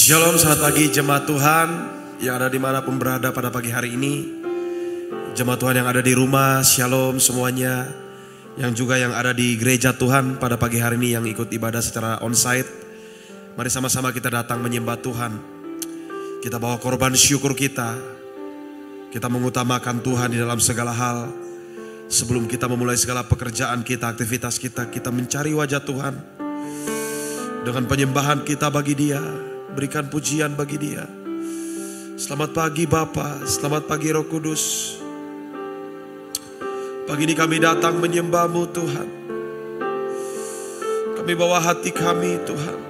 Shalom, selamat pagi jemaat Tuhan yang ada dimanapun berada pada pagi hari ini. Jemaat Tuhan yang ada di rumah, shalom semuanya. Yang juga yang ada di gereja Tuhan pada pagi hari ini yang ikut ibadah secara onsite. Mari sama-sama kita datang menyembah Tuhan. Kita bawa korban syukur kita. Kita mengutamakan Tuhan di dalam segala hal. Sebelum kita memulai segala pekerjaan kita, aktivitas kita, kita mencari wajah Tuhan. Dengan penyembahan kita bagi Dia. Berikan pujian bagi Dia. Selamat pagi Bapa, selamat pagi Roh Kudus. Pagi ini kami datang menyembah-Mu Tuhan. Kami bawa hati kami Tuhan.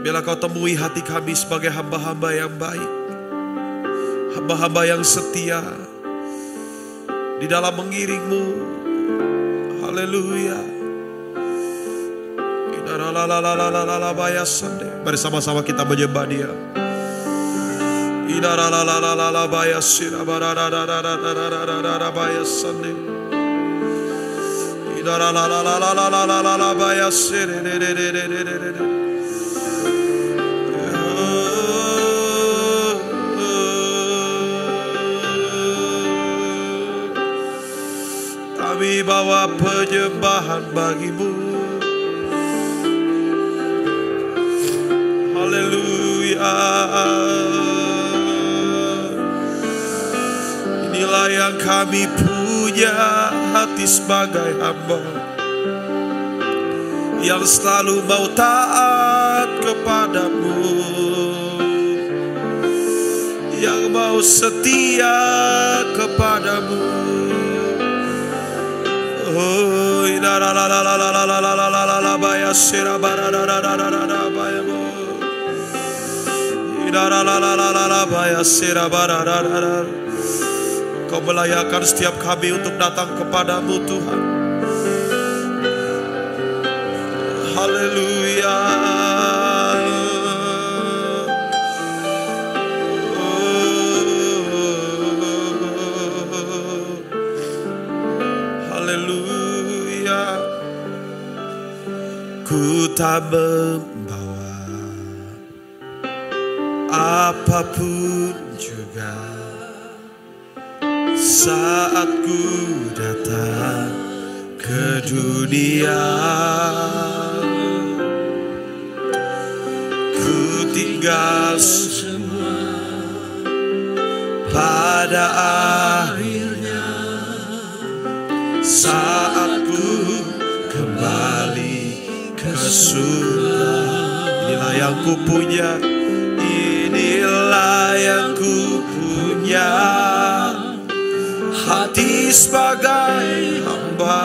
Biarlah Kau temui hati kami sebagai hamba-hamba yang baik. Hamba-hamba yang setia. Di dalam mengiring-Mu. Haleluya. Mari sama-sama kita menyembah Dia. Kami bawa penyembahan bagi-Mu. Haleluya. Inilah yang kami punya, hati sebagai hamba yang selalu mau taat kepadamu, yang mau setia kepadamu. Oh, Kau melayakkan setiap kami untuk datang kepadamu Tuhan. Haleluya. Haleluya. Ku tak membawa apapun juga saat ku datang ke dunia. Ku tinggal semua pada akhirnya saat ku kembali ke surga. Inilah yang ku punya. Inilah yang ku punya, hati sebagai hamba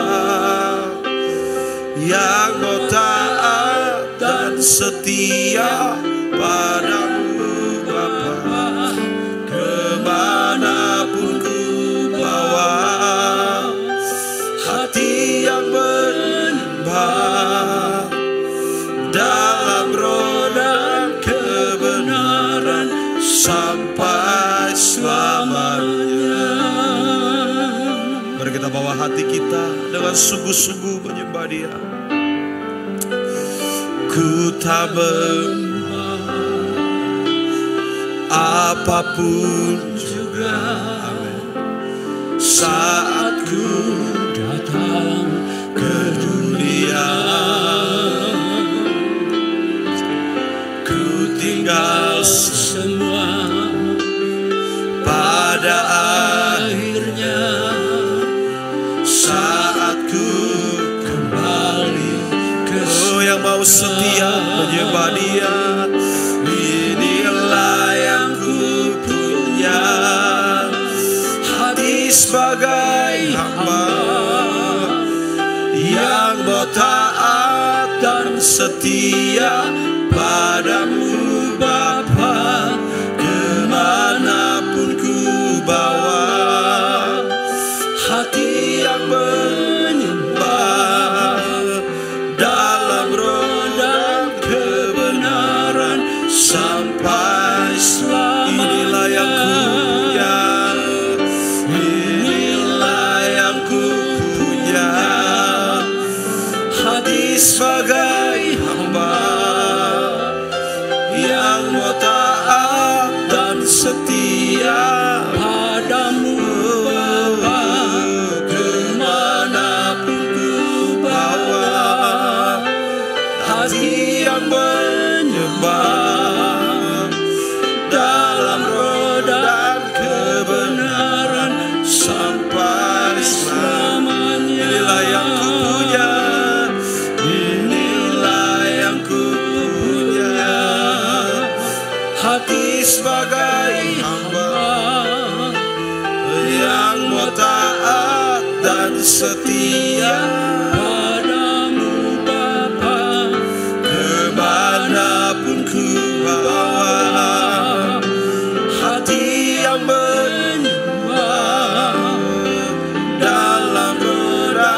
yang mau taat dan setia padamu Bapa. Kemanapun ku bawa, hati yang menyembah dalam roh dan kebenaran sampai selamanya. Mari kita bawa hati kita dengan sungguh-sungguh menyembah Dia. Ku tak membawa apapun juga, amin, saat ku datang ke dunia. Ku tinggal semua pada akhirnya saat ku kembali ke yang mau setia menyembah Dia. Inilah yang ku punya, hati sebagai hamba yang mau taat dan setia padamu Bapa. Kemanapun ku bawa, hati yang menyembah dalam roh dan kebenaran sampai selamanya. Inilah yang ku punya. Inilah yang ku punya, hati sebagai hamba taat dan setia padamu Bapa, kemanapun ku bawa, hati yang menyembah dalam roda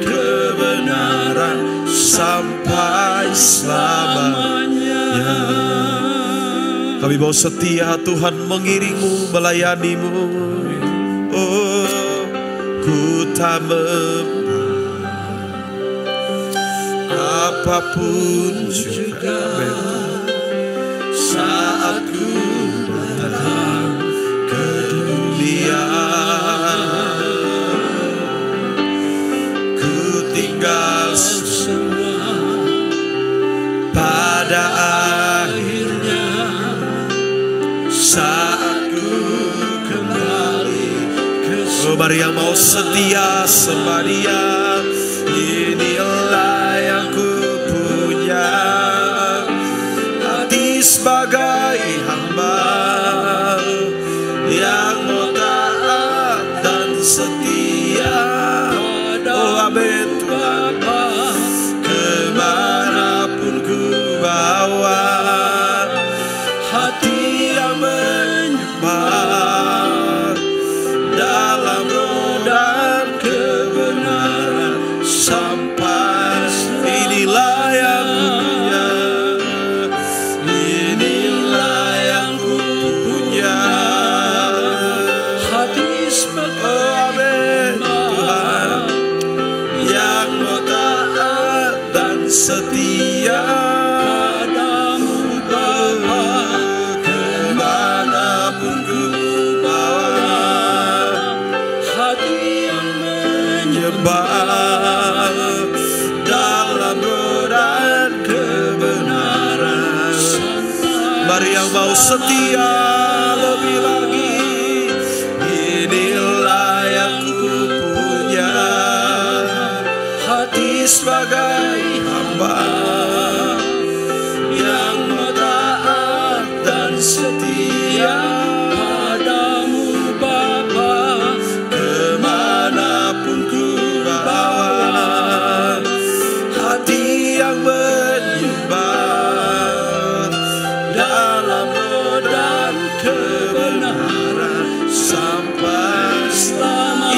kebenaran sampai selamanya. Kami mau setia Tuhan, mengiringmu, melayanimu. Oh, ku tak mempan apapun juga saat ku datang ke dunia. Ku tinggal semua pada akhirnya saat ku kembali ke surga. Oh, mari yang mau setia sembah Dia. Inilah yang ku punya, hati sebagai hamba yang mau taat dan setia. Oh amin Tuhan, kemanapun ku bawa, hati yang menyembah dalam roda kebenaran sampai. Inilah yang ku punya, inilah yang ku punya, hati sebagai Tuhan yang mau taat dan setia padamu Bapa, kemanapun ku bawa, hati yang menyembah dalam roda kebenaran. Mari yang mau setia lebih lagi. Inilah yang ku punya, hati sebagai hamba yang mau taat dan setia padamu Bapa, kemanapun ku bawa, hati yang menyembah dalam roda kebenaran sampai selamanya.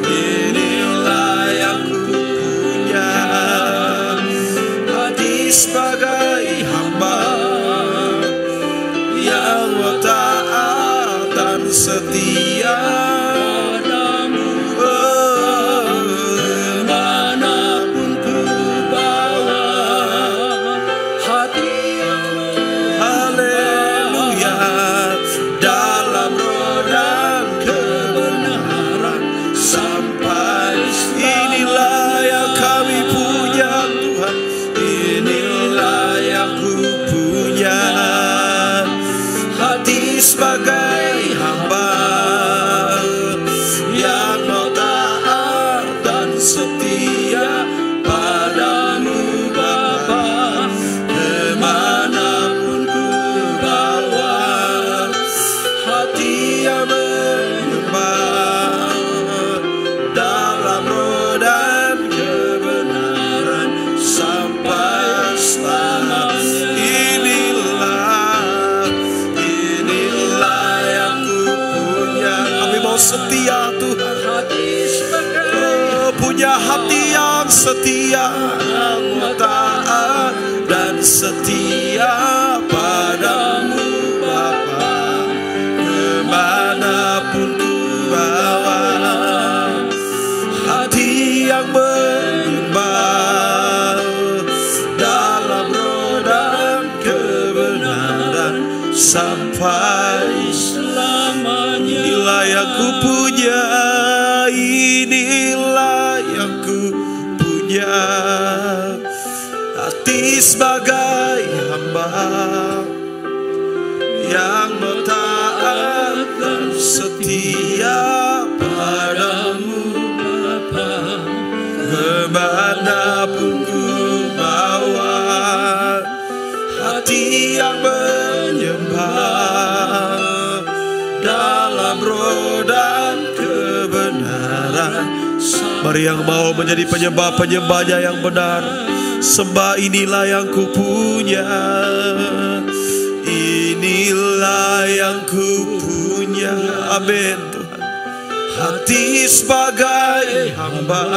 Inilah yang ku punya, hati sebagai hamba yang mau taat dan setia padamu. Oh, kemanapun ku bawa, hati yang haleluya dalam roda kebenaran sampai. Inilah yang kami punya Tuhan, inilah yang ku punya, hati sebagai hamba yang mau taat dan setia padamu Bapa, kemanapun ku bawa, hati yang menyembah dalam roda kebenaran sampai selamanya. Inilah yang ku punya. Kami mau setia Tuhan, oh, punya hati yang setia, yang mau taat dan setia padamu Bapa, kemanapun ku bawa, hati yang menyembah dalam roda kebenaran sampai selamanya. Inilah yang ku punya, inilah yang ku punya, hati sebagai hamba yang mau taat dan setia padamu Bapa, kemanapun ku bawa, hati yang menyembah dalam dalam roh dan kebenaran. Mari yang mau menjadi penyembah-penyembahnya yang benar, sembah. Inilah yang ku punya, inilah yang ku punya. Amin Tuhan. Hati sebagai hamba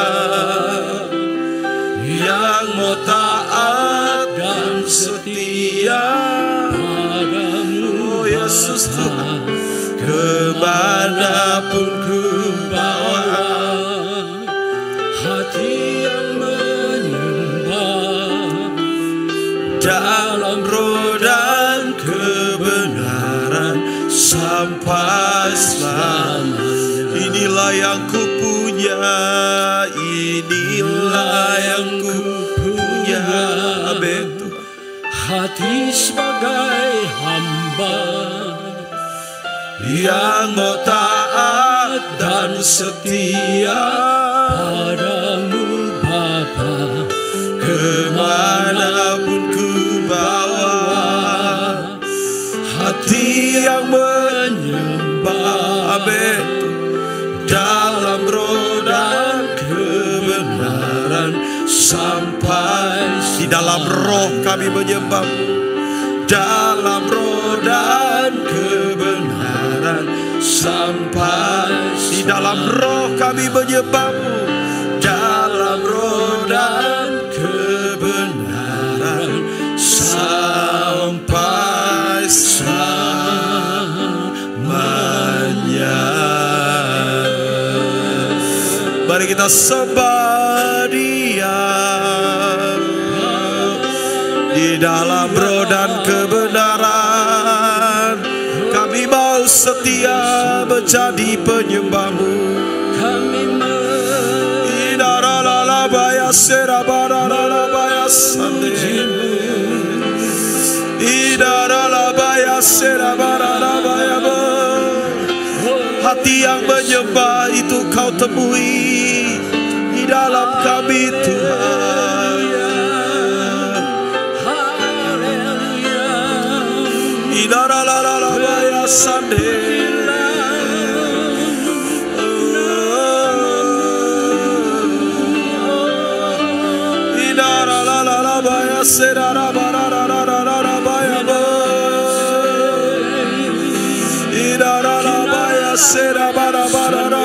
yang mau taat dan setia padamu, oh Yesus Tuhan. Kemanapun ku bawa, hati yang menyembah dalam roh dan kebenaran sampai selamanya. Inilah yang ku punya, inilah yang ku punya. Amin. Hati sebagai hamba yang mau taat dan setia padamu Bapa, kemanapun ku bawa, hati yang menyembah. Amin. Dalam roh dan kebenaran sampai di dalam roh kami menyembah-Mu, dalam roh dan kebenaran sampai di dalam roh kami menyembah-Mu, dalam roh dan kebenaran sampai selamanya. Mari kita sembah Dia di dalam roh dan kebenaran. Kami mau setia menjadi penyembah-Mu. kami Idaralabaya serabaralabaya sande, idaralabaya serabaralabaya. Hati yang menyembah itu Kau temui di dalam kami Tuhan. Idaralabaya sande, idaralabaya serabaralabaya, idaralabaya serabaralabaya.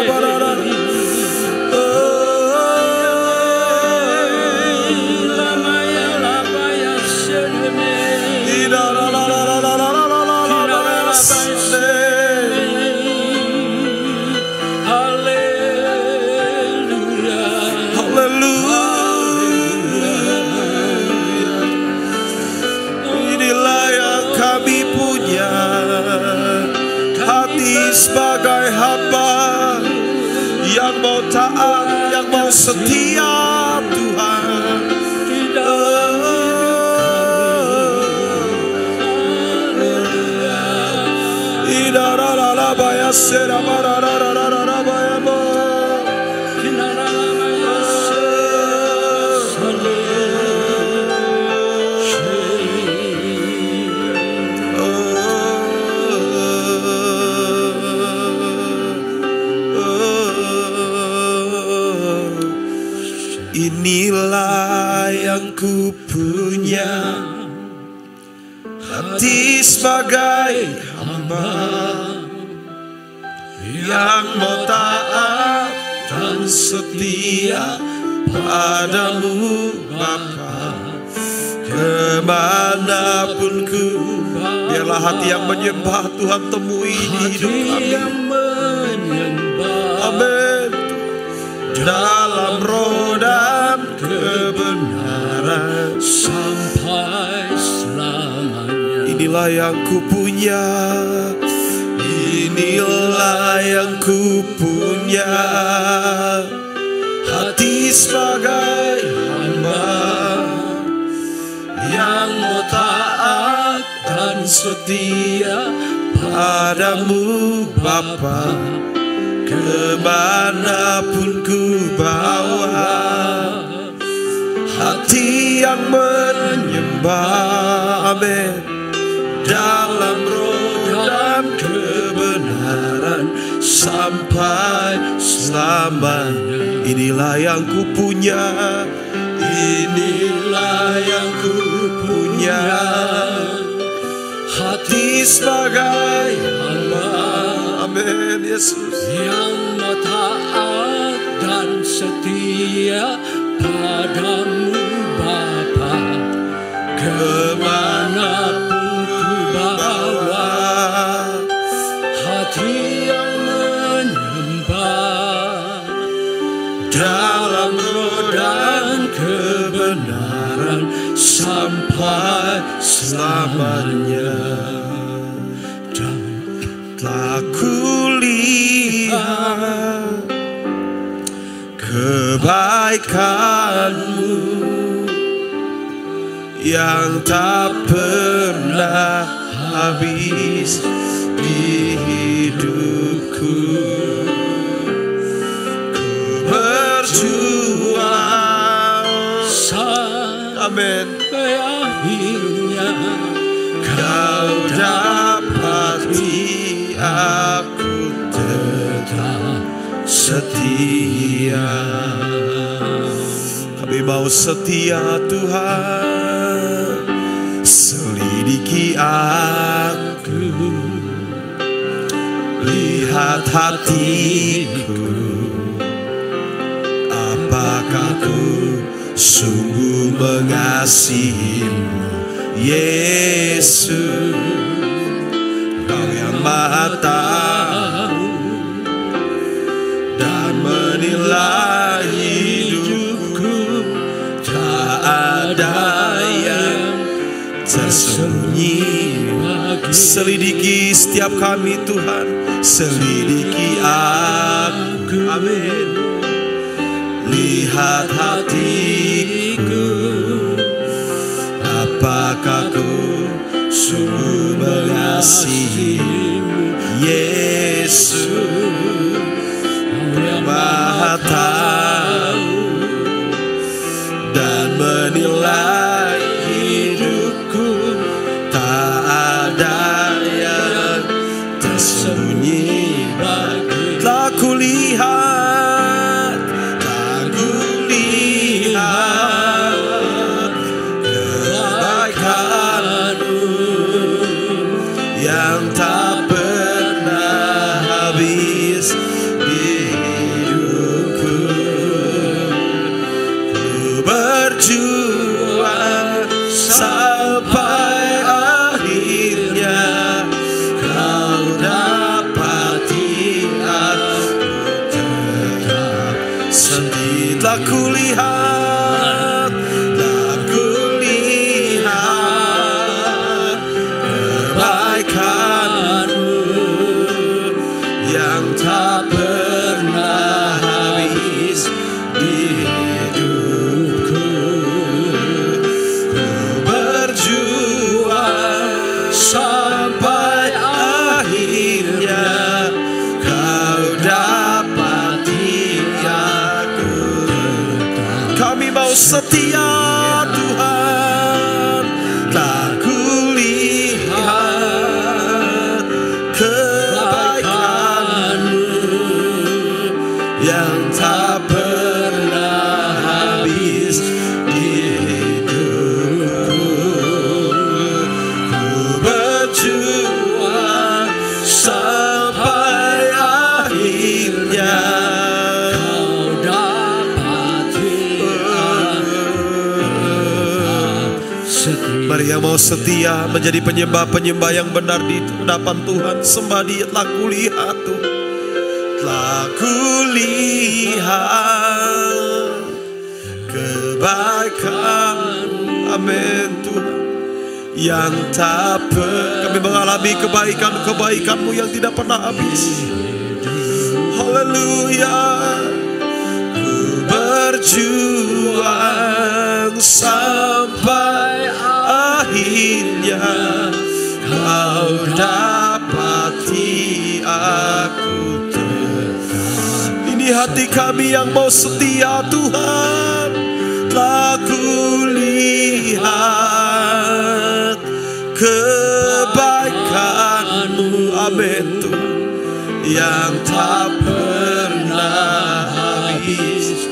Sebagai hamba yang mau taat, yang mau setia Tuhan. Idaralabaya serabaralabaya. Inilah yang ku punya, hati sebagai hamba yang mau taat dan setia padamu Bapa. Kemanapun ku, biarlah hati yang menyembah Tuhan temui di hidup kami. Amin. Dalam roh dan kebenaran sampai selamanya. Inilah yang ku punya, inilah yang ku punya, hati sebagai hamba yang mau taat dan setia padamu Bapa. Kemanapun ku bawa, hati yang menyembah. Amin. Dalam roh dan kebenaran sampai selamanya. Inilah yang ku punya, inilah yang ku punya, hati sebagai hamba. Amin Yesus. Yang taat dan setia padamu Bapa, kemanapun ku bawa, hati yang menyembah dalam roh dan kebenaran sampai selamanya. Telah kulihat kebaikanmu yang tak pernah habis di hidupku. Ku berjuang, amin, Akhirnya kau dapati aku tetap setia. Kami mau setia Tuhan, selidiki aku, lihat hatiku, apakah ku sungguh mengasihimu Yesus. Kau yang Maha tahu dan menilai hidupku, tak ada yang tersembunyi. Selidiki setiap kami Tuhan, selidiki aku, amin. Lihat hatiku, apakah ku sungguh mengasihimu Yesus. Yang Maha tahu dan menilai hidupku, tak ada yang tersembunyi bagi. Telah kulihat, kebaikanmu yang tak pernah habis di hidupku. Ku berjuang sampai akhirnya kau dapati aku tetap setia. Telah kulihat, kebaikanmu yang tak pernah habis di hidupku. Ku berjuang sampai akhirnya kau dapati aku tetap. Kami mau setia Tuhan, tak kulihat kebaikanmu yang tak pernah habis di hidupku. Ku berjuang sampai akhirnya kau dapati setia. Mari yang mau setia menjadi penyembah-penyembah yang benar di hadapan Tuhan, sembah Dia. Telah kulihat Tuhan, telah kulihat kebaikan, amin Tuhan, yang tak pernah. Kami mengalami kebaikan-kebaikan-Mu yang tidak pernah habis. Haleluya. Ku berjuang sampai akhirnya kau dapati aku tetap. Ini hati kami yang mau setia Tuhan. Telah kulihat kebaikan-Mu, amin Tuhan, yang tak pernah habis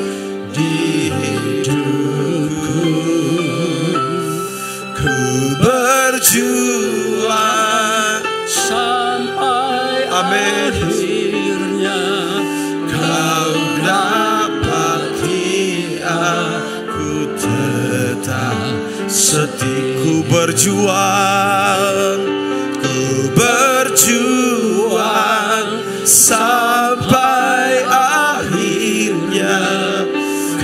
di hidupku. Ku berjuang sampai akhirnya Kau dapati aku tetap setia. Ku berjuang sampai akhirnya.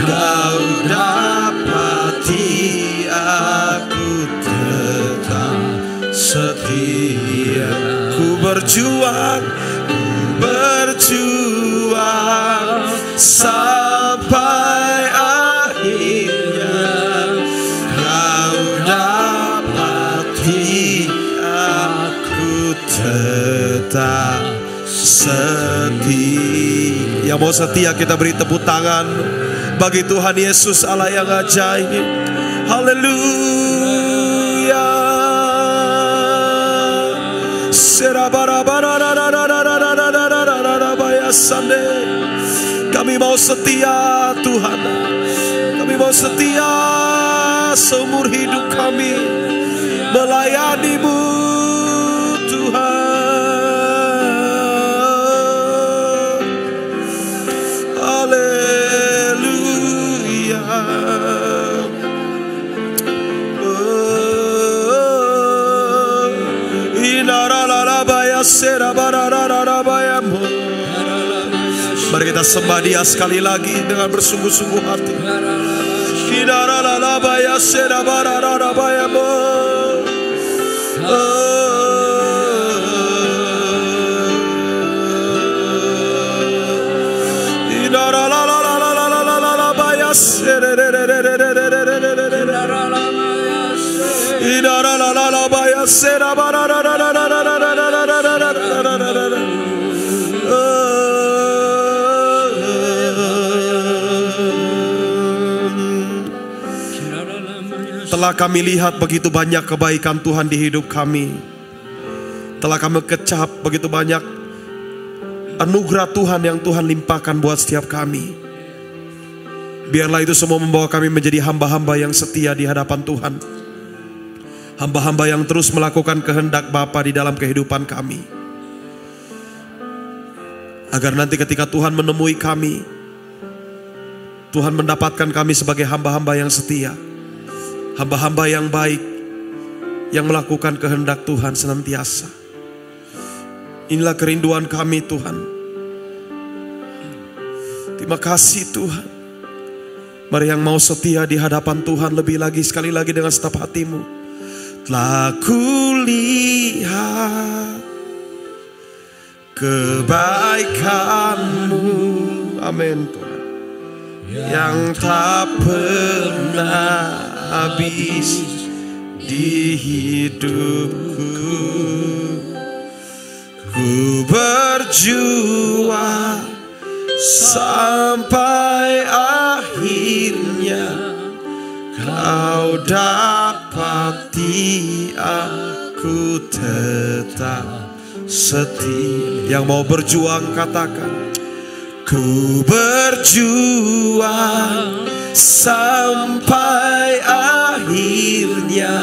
Kau dapati aku tetap setia. Ku berjuang sampai akhirnya. Kau dapati aku tetap setia. Yang mau setia, kita beri tepuk tangan bagi Tuhan Yesus, Allah yang ajaib. Haleluya. Kami mau setia Tuhan. Kami mau setia seumur hidup kami melayani-Mu Tuhan. Haleluya. Mari kita sembah Dia sekali lagi dengan bersungguh-sungguh hati. Telah kami lihat begitu banyak kebaikan Tuhan di hidup kami. Telah kami kecap begitu banyak anugerah Tuhan yang Tuhan limpahkan buat setiap kami. Biarlah itu semua membawa kami menjadi hamba-hamba yang setia di hadapan Tuhan. Hamba-hamba yang terus melakukan kehendak Bapa di dalam kehidupan kami. Agar nanti ketika Tuhan menemui kami, Tuhan mendapatkan kami sebagai hamba-hamba yang setia. Hamba-hamba yang baik, yang melakukan kehendak Tuhan senantiasa. Inilah kerinduan kami Tuhan. Terima kasih Tuhan. Mari yang mau setia di hadapan Tuhan lebih lagi, sekali lagi dengan setap hatimu. Telah kulihat kebaikan-Mu, amin Tuhan, yang tak pernah habis di hidupku. Ku berjuang sampai akhirnya. Kau dapati aku tetap setia. Yang mau berjuang katakan, ku berjuang sampai akhirnya.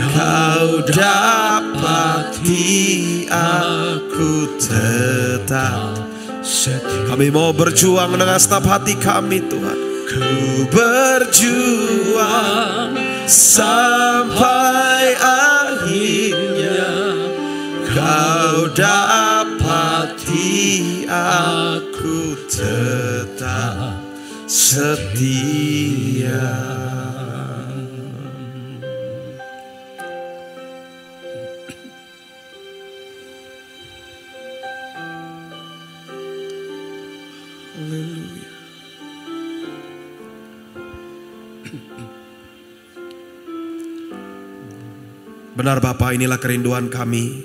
Kau dapati aku tetap setia. Kami mau berjuang dengan setap hati kami Tuhan. Ku berjuang sampai akhirnya. Kau dapati aku tetap setia. Haleluya. Benar Bapa, inilah kerinduan kami.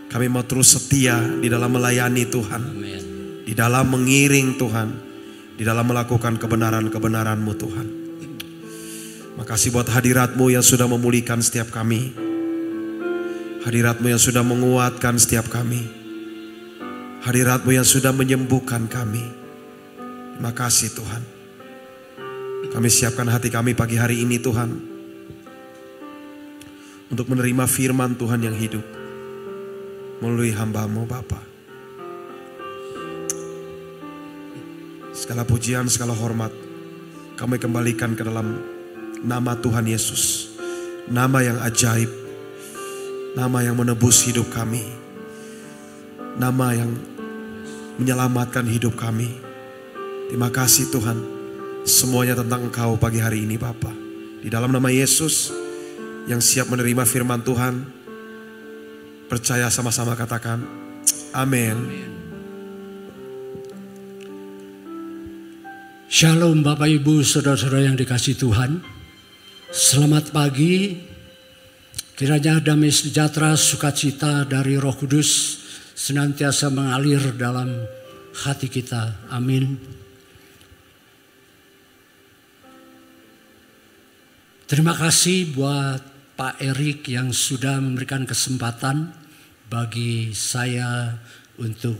Kami mau terus setia di dalam melayani Tuhan. Amen. Di dalam mengiring Tuhan. Di dalam melakukan kebenaran-kebenaran-Mu Tuhan. Makasih buat hadirat-Mu yang sudah memulihkan setiap kami. Hadirat-Mu yang sudah menguatkan setiap kami. Hadirat-Mu yang sudah menyembuhkan kami. Terima kasih Tuhan. Kami siapkan hati kami pagi hari ini Tuhan, untuk menerima firman Tuhan yang hidup melalui hamba-Mu Bapa. Segala pujian, segala hormat kami kembalikan ke dalam nama Tuhan Yesus. Nama yang ajaib, nama yang menebus hidup kami, nama yang menyelamatkan hidup kami. Terima kasih Tuhan, semuanya tentang Engkau pagi hari ini Bapa. Di dalam nama Yesus yang siap menerima firman Tuhan, percaya sama-sama katakan amin. Shalom Bapak Ibu Saudara-saudara yang dikasihi Tuhan. Selamat pagi. Kiranya damai sejahtera sukacita dari Roh Kudus senantiasa mengalir dalam hati kita. Amin. Terima kasih buat Pak Erik yang sudah memberikan kesempatan bagi saya untuk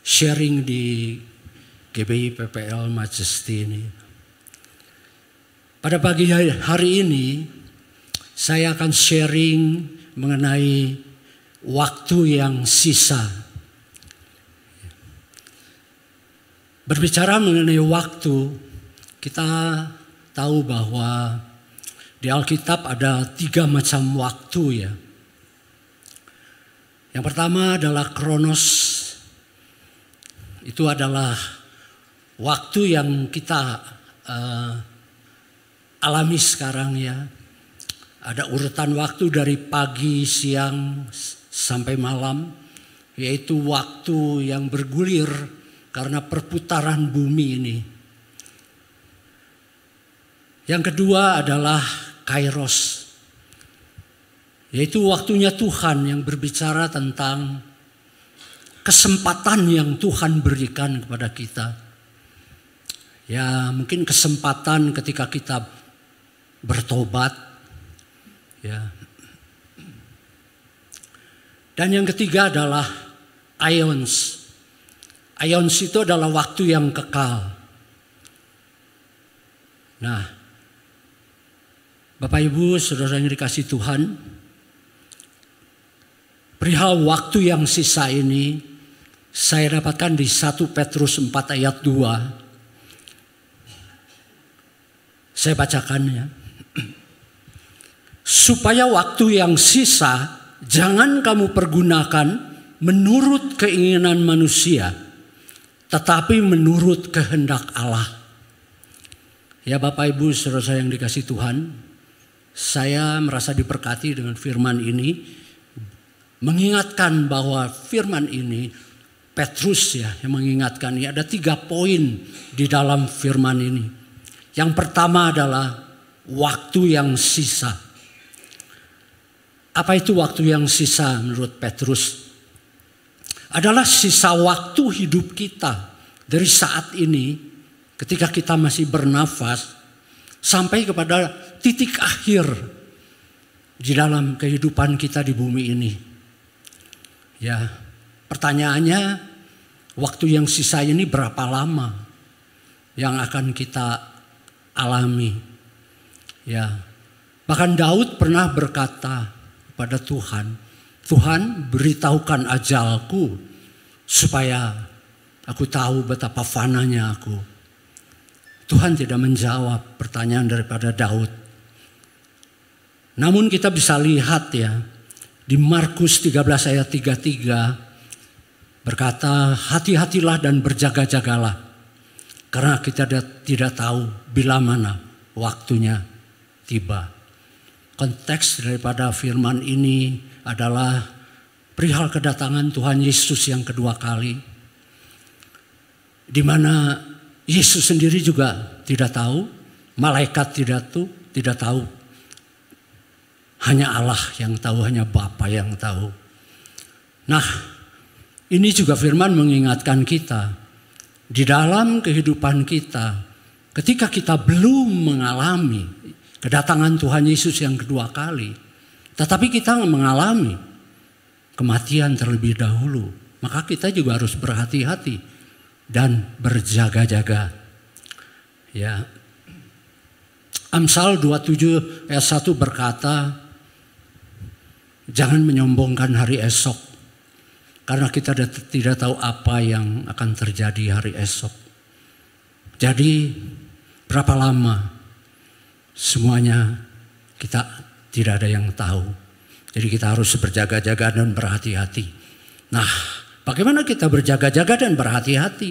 sharing di GBI PPL Majesty ini. Pada pagi hari ini saya akan sharing mengenai waktu yang sisa. Berbicara mengenai waktu, kita tahu bahwa di Alkitab ada 3 macam waktu ya. Yang pertama adalah Kronos. Itu adalah waktu yang kita alami sekarang ya. Ada urutan waktu dari pagi, siang, sampai malam. Yaitu waktu yang bergulir karena perputaran bumi ini. Yang kedua adalah Kairos. Yaitu waktunya Tuhan yang berbicara tentang kesempatan yang Tuhan berikan kepada kita. Ya mungkin kesempatan ketika kita bertobat. Ya. Dan yang ketiga adalah Aions. Aions itu adalah waktu yang kekal. Nah, Bapak Ibu Saudara yang dikasihi Tuhan, perihal waktu yang sisa ini saya dapatkan di 1 Petrus 4 ayat 2. Saya bacakan ya. Supaya waktu yang sisa jangan kamu pergunakan menurut keinginan manusia, tetapi menurut kehendak Allah. Ya Bapak Ibu Saudara yang dikasihi Tuhan, saya merasa diberkati dengan firman ini, mengingatkan bahwa firman ini Petrus ya yang mengingatkan ya, ada 3 poin di dalam firman ini. Yang pertama adalah waktu yang sisa. Apa itu waktu yang sisa menurut Petrus? Adalah sisa waktu hidup kita dari saat ini ketika kita masih bernafas sampai kepada titik akhir di dalam kehidupan kita di bumi ini. Ya, pertanyaannya waktu yang sisa ini berapa lama yang akan kita alami? Ya, bahkan Daud pernah berkata kepada Tuhan, Tuhan beritahukan ajalku supaya aku tahu betapa fananya aku. Tuhan tidak menjawab pertanyaan daripada Daud. Namun kita bisa lihat ya, di Markus 13 ayat 33 berkata, hati-hatilah dan berjaga-jagalah. Karena kita tidak tahu bila mana waktunya tiba. Konteks daripada firman ini adalah perihal kedatangan Tuhan Yesus yang kedua kali. Di mana Yesus sendiri juga tidak tahu, malaikat tidak tahu. Hanya Allah yang tahu, hanya Bapa yang tahu. Nah, ini juga firman mengingatkan kita. Di dalam kehidupan kita, ketika kita belum mengalami kedatangan Tuhan Yesus yang kedua kali, tetapi kita mengalami kematian terlebih dahulu, maka kita juga harus berhati-hati dan berjaga-jaga. Ya. Amsal 27 ayat 1 berkata, jangan menyombongkan hari esok, karena kita tidak tahu apa yang akan terjadi hari esok. Jadi berapa lama, semuanya kita tidak ada yang tahu. Jadi kita harus berjaga-jaga dan berhati-hati. Nah, bagaimana kita berjaga-jaga dan berhati-hati?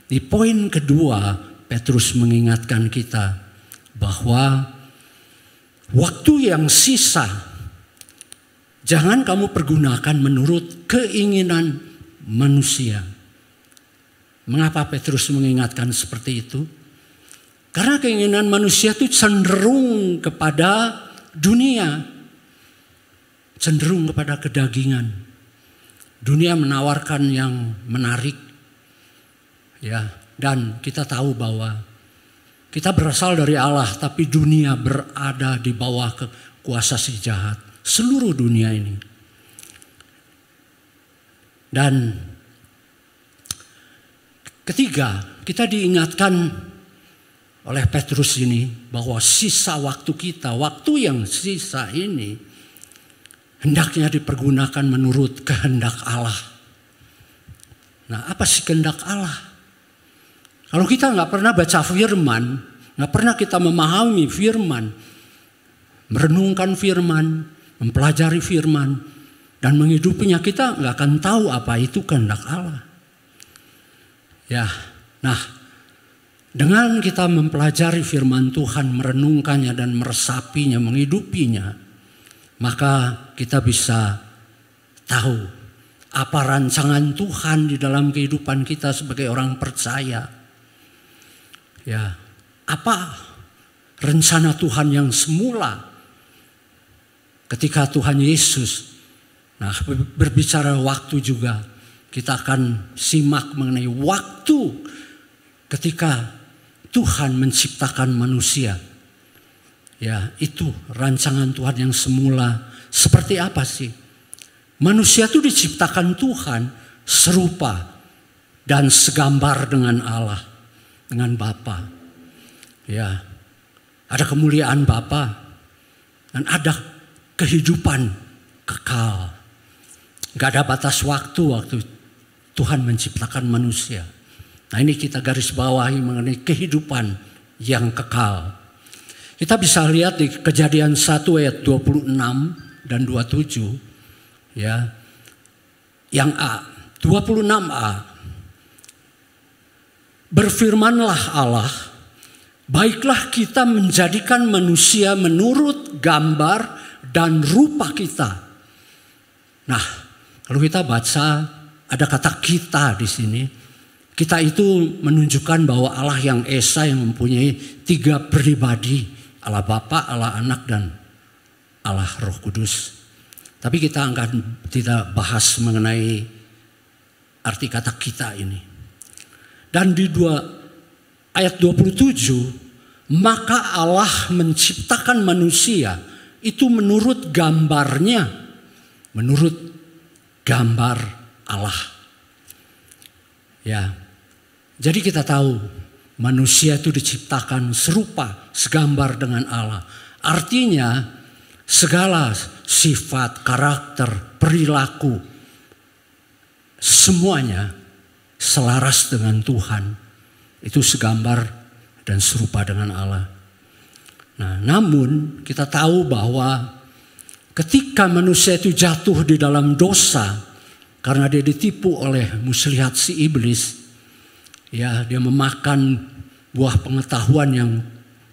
Di poin kedua, Petrus mengingatkan kita bahwa waktu yang sisa jangan kamu pergunakan menurut keinginan manusia. Mengapa Petrus mengingatkan seperti itu? Karena keinginan manusia itu cenderung kepada dunia, cenderung kepada kedagingan. Dunia menawarkan yang menarik, ya, dan kita tahu bahwa kita berasal dari Allah, tapi dunia berada di bawah kuasa si jahat. Seluruh dunia ini. Dan ketiga, kita diingatkan oleh Petrus ini bahwa sisa waktu kita, waktu yang sisa ini hendaknya dipergunakan menurut kehendak Allah. Nah, apa sih kehendak Allah? Kalau kita nggak pernah baca firman, nggak pernah kita memahami firman, merenungkan firman, mempelajari firman, dan menghidupinya, kita nggak akan tahu apa itu kehendak Allah. Ya, nah, dengan kita mempelajari firman Tuhan, merenungkannya dan meresapinya, menghidupinya, maka kita bisa tahu apa rancangan Tuhan di dalam kehidupan kita sebagai orang percaya. Ya, apa rencana Tuhan yang semula ketika Tuhan Yesus, nah, berbicara waktu juga, kita akan simak mengenai waktu ketika Tuhan menciptakan manusia. Ya, itu rancangan Tuhan yang semula. Seperti apa sih? Manusia itu diciptakan Tuhan serupa dan segambar dengan Allah, dengan Bapa. Ya, ada kemuliaan Bapa dan ada kehidupan kekal. Gak ada batas waktu Tuhan menciptakan manusia. Nah, ini kita garis bawahi mengenai kehidupan yang kekal. Kita bisa lihat di Kejadian 1 ayat 26 dan 27. Ya. Yang A, 26a. Berfirmanlah Allah, baiklah kita menjadikan manusia menurut gambar dan rupa kita. Nah, kalau kita baca ada kata kita di sini. Kita itu menunjukkan bahwa Allah yang Esa, yang mempunyai 3 pribadi. Allah Bapa, Allah Anak, dan Allah Roh Kudus. Tapi kita akan tidak bahas mengenai arti kata kita ini. Dan di ayat 27, maka Allah menciptakan manusia itu menurut gambarnya, menurut gambar Allah. Ya, jadi kita tahu manusia itu diciptakan serupa, segambar dengan Allah. Artinya segala sifat, karakter, perilaku, semuanya selaras dengan Tuhan. Itu segambar dan serupa dengan Allah. Nah, namun kita tahu bahwa ketika manusia itu jatuh di dalam dosa, karena dia ditipu oleh muslihat si iblis, ya, dia memakan buah pengetahuan yang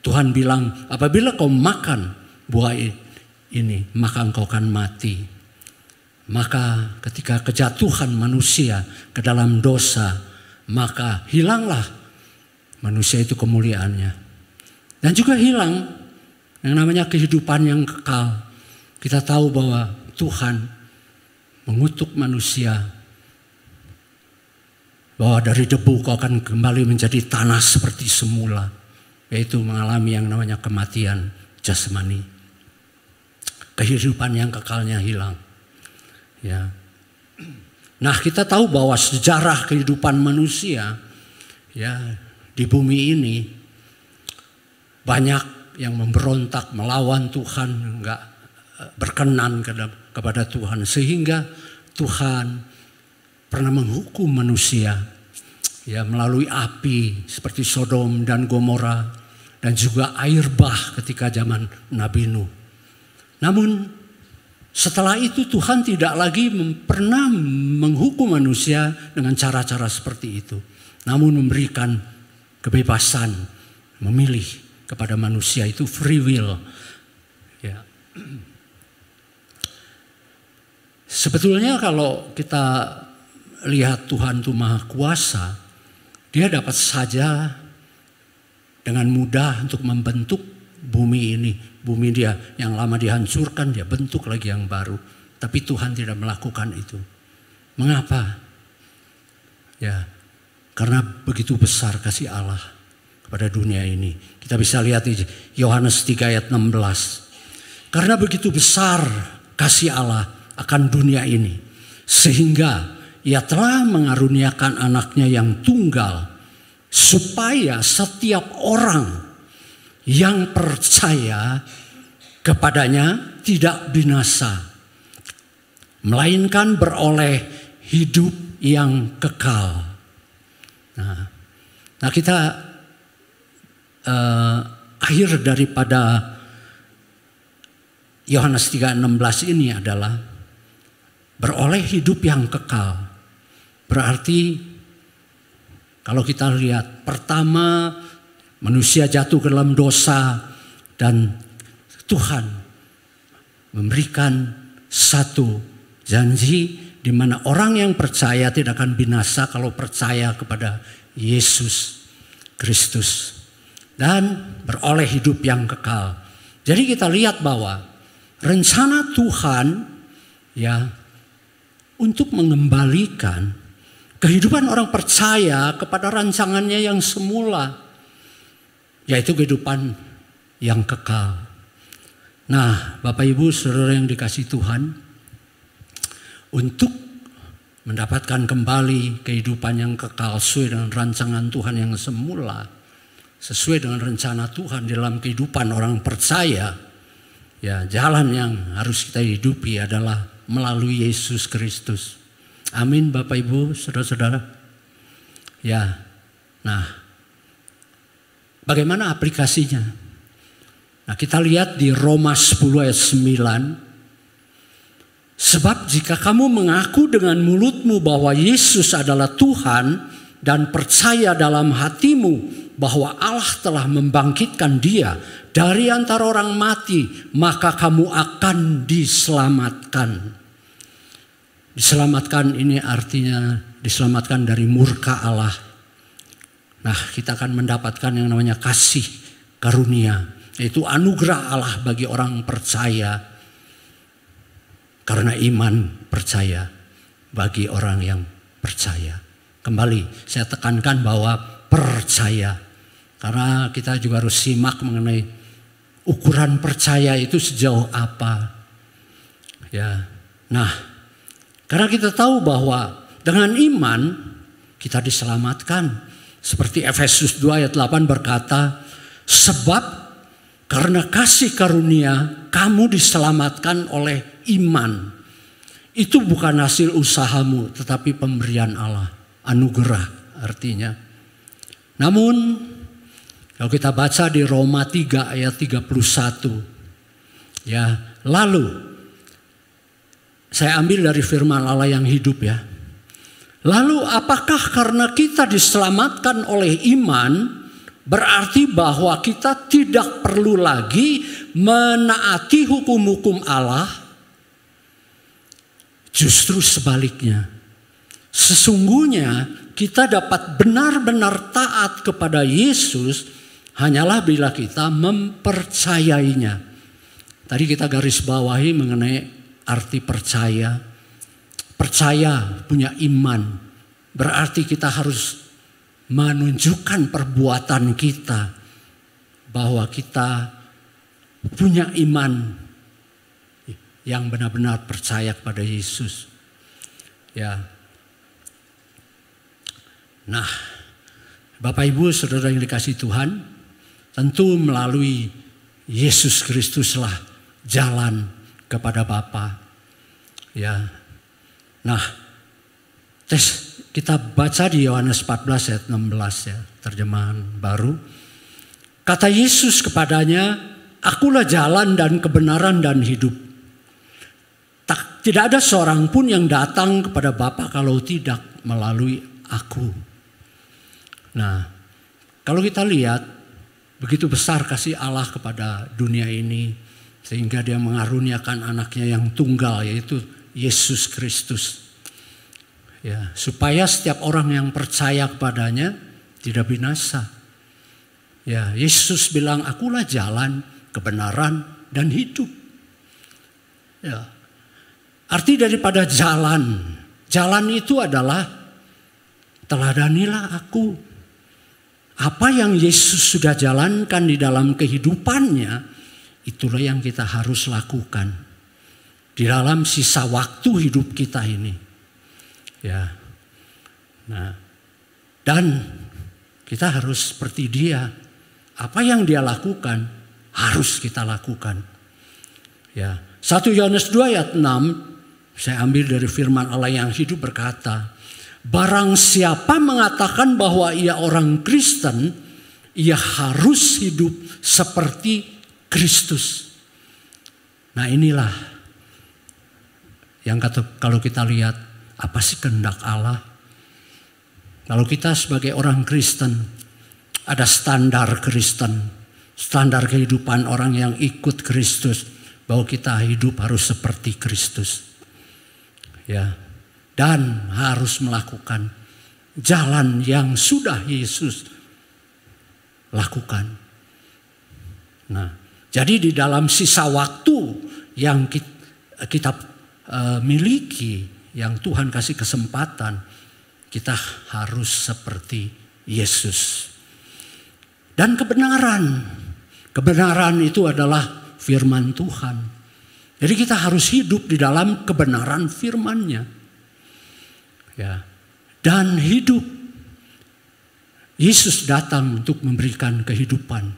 Tuhan bilang, apabila kau makan buah ini, maka engkau akan mati. Maka ketika kejatuhan manusia ke dalam dosa, maka hilanglah manusia itu kemuliaannya. Dan juga hilang yang namanya kehidupan yang kekal. Kita tahu bahwa Tuhan mengutuk manusia, bahwa dari debu kau akan kembali menjadi tanah seperti semula, yaitu mengalami yang namanya kematian jasmani. Kehidupan yang kekalnya hilang. Ya. Nah, kita tahu bahwa sejarah kehidupan manusia ya di bumi ini banyak yang memberontak melawan Tuhan, enggak berkenan kepada Tuhan, sehingga Tuhan pernah menghukum manusia ya melalui api seperti Sodom dan Gomora, dan juga air bah ketika zaman Nabi Nuh. Namun setelah itu Tuhan tidak lagi pernah menghukum manusia dengan cara-cara seperti itu, namun memberikan kebebasan memilih kepada manusia, itu free will. Ya. Sebetulnya kalau kita lihat Tuhan itu Maha Kuasa, Dia dapat saja dengan mudah untuk membentuk bumi ini. Bumi Dia yang lama dihancurkan, Dia bentuk lagi yang baru. Tapi Tuhan tidak melakukan itu. Mengapa? Ya, karena begitu besar kasih Allah kepada dunia ini. Kita bisa lihat di Yohanes 3 ayat 16. Karena begitu besar kasih Allah akan dunia ini, sehingga Ia telah mengaruniakan anaknya yang tunggal, supaya setiap orang yang percaya kepadanya tidak binasa, melainkan beroleh hidup yang kekal. Nah kita akhir daripada Yohanes 3:16 ini adalah beroleh hidup yang kekal. Berarti kalau kita lihat, pertama manusia jatuh ke dalam dosa dan Tuhan memberikan satu janji di mana orang yang percaya tidak akan binasa kalau percaya kepada Yesus Kristus dan beroleh hidup yang kekal. Jadi kita lihat bahwa rencana Tuhan ya untuk mengembalikan kehidupan orang percaya kepada rancangannya yang semula, yaitu kehidupan yang kekal. Nah, Bapak Ibu Saudara yang dikasihi Tuhan, untuk mendapatkan kembali kehidupan yang kekal sesuai dengan rancangan Tuhan yang semula, sesuai dengan rencana Tuhan dalam kehidupan orang percaya, ya jalan yang harus kita hidupi adalah melalui Yesus Kristus. Amin Bapak Ibu Saudara-saudara. Ya. Nah, bagaimana aplikasinya? Nah, kita lihat di Roma 10 ayat 9. Sebab jika kamu mengaku dengan mulutmu bahwa Yesus adalah Tuhan dan percaya dalam hatimu bahwa Allah telah membangkitkan Dia dari antara orang mati, maka kamu akan diselamatkan. Diselamatkan ini artinya diselamatkan dari murka Allah. Nah, kita akan mendapatkan yang namanya kasih karunia, yaitu anugerah Allah bagi orang percaya. Karena iman percaya bagi orang yang percaya. Kembali saya tekankan bahwa percaya. Karena kita juga harus simak mengenai ukuran percaya itu sejauh apa. Ya. Nah, karena kita tahu bahwa dengan iman kita diselamatkan. Seperti Efesus 2 ayat 8 berkata, sebab karena kasih karunia kamu diselamatkan oleh iman. Itu bukan hasil usahamu, tetapi pemberian Allah. Anugerah artinya. Namun kalau kita baca di Roma 3 ayat 31. Ya, lalu saya ambil dari firman Allah yang hidup ya. Lalu apakah karena kita diselamatkan oleh iman berarti bahwa kita tidak perlu lagi menaati hukum-hukum Allah? Justru sebaliknya. Sesungguhnya kita dapat benar-benar taat kepada Yesus hanyalah bila kita mempercayainya. Tadi kita garis bawahi mengenai arti percaya. Percaya punya iman. Berarti kita harus menunjukkan perbuatan kita bahwa kita punya iman yang benar-benar percaya kepada Yesus. Ya, Nah, Bapak Ibu Saudara yang dikasihi Tuhan, tentu melalui Yesus Kristuslah jalan kepada Bapa. Ya. Nah, kita baca di Yohanes 14 ayat 16 ya, terjemahan baru. Kata Yesus kepadanya, "Akulah jalan dan kebenaran dan hidup. Tidak ada seorang pun yang datang kepada Bapa kalau tidak melalui aku." Nah, kalau kita lihat begitu besar kasih Allah kepada dunia ini sehingga Dia mengaruniakan anaknya yang tunggal, yaitu Yesus Kristus. Ya, supaya setiap orang yang percaya kepadanya tidak binasa. Ya, Yesus bilang, "Akulah jalan, kebenaran, dan hidup." Ya. Arti daripada jalan itu adalah teladanilah aku. Apa yang Yesus sudah jalankan di dalam kehidupannya, itulah yang kita harus lakukan di dalam sisa waktu hidup kita ini. Ya. Nah, dan kita harus seperti Dia. Apa yang Dia lakukan harus kita lakukan. Ya. 1 Yohanes 2 ayat 6, saya ambil dari firman Allah yang hidup berkata, "Barang siapa mengatakan bahwa ia orang Kristen, ia harus hidup seperti Kristus." Nah, inilah yang kalau kita lihat apa sih kehendak Allah. Kalau kita sebagai orang Kristen, ada standar Kristen, standar kehidupan orang yang ikut Kristus, bahwa kita hidup harus seperti Kristus. Ya, dan harus melakukan jalan yang sudah Yesus lakukan. Nah, jadi di dalam sisa waktu yang kita miliki, yang Tuhan kasih kesempatan, kita harus seperti Yesus. Dan kebenaran itu adalah firman Tuhan. Jadi kita harus hidup di dalam kebenaran firman-Nya. Ya. Dan hidup. Yesus datang untuk memberikan kehidupan,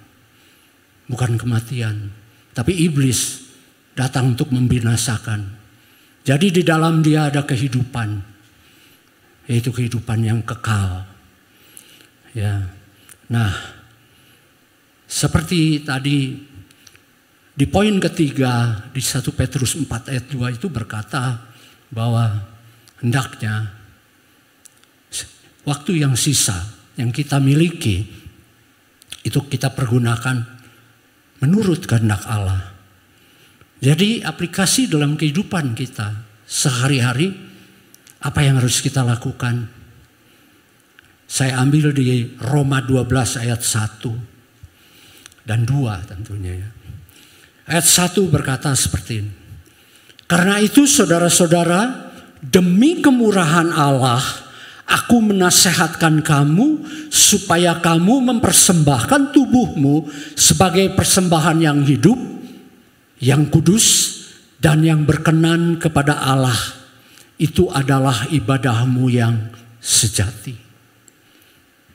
bukan kematian. Tapi iblis datang untuk membinasakan. Jadi di dalam Dia ada kehidupan, yaitu kehidupan yang kekal. Ya. Nah, seperti tadi di poin ketiga di 1 Petrus 4 ayat 2 itu berkata bahwa hendaknya waktu yang sisa yang kita miliki itu kita pergunakan menurut kehendak Allah. Jadi aplikasi dalam kehidupan kita sehari-hari, apa yang harus kita lakukan? Saya ambil di Roma 12 ayat 1 dan 2 tentunya ya. Ayat 1 berkata seperti ini. "Karena itu saudara-saudara, demi kemurahan Allah, aku menasehatkan kamu supaya kamu mempersembahkan tubuhmu sebagai persembahan yang hidup, yang kudus, dan yang berkenan kepada Allah. Itu adalah ibadahmu yang sejati."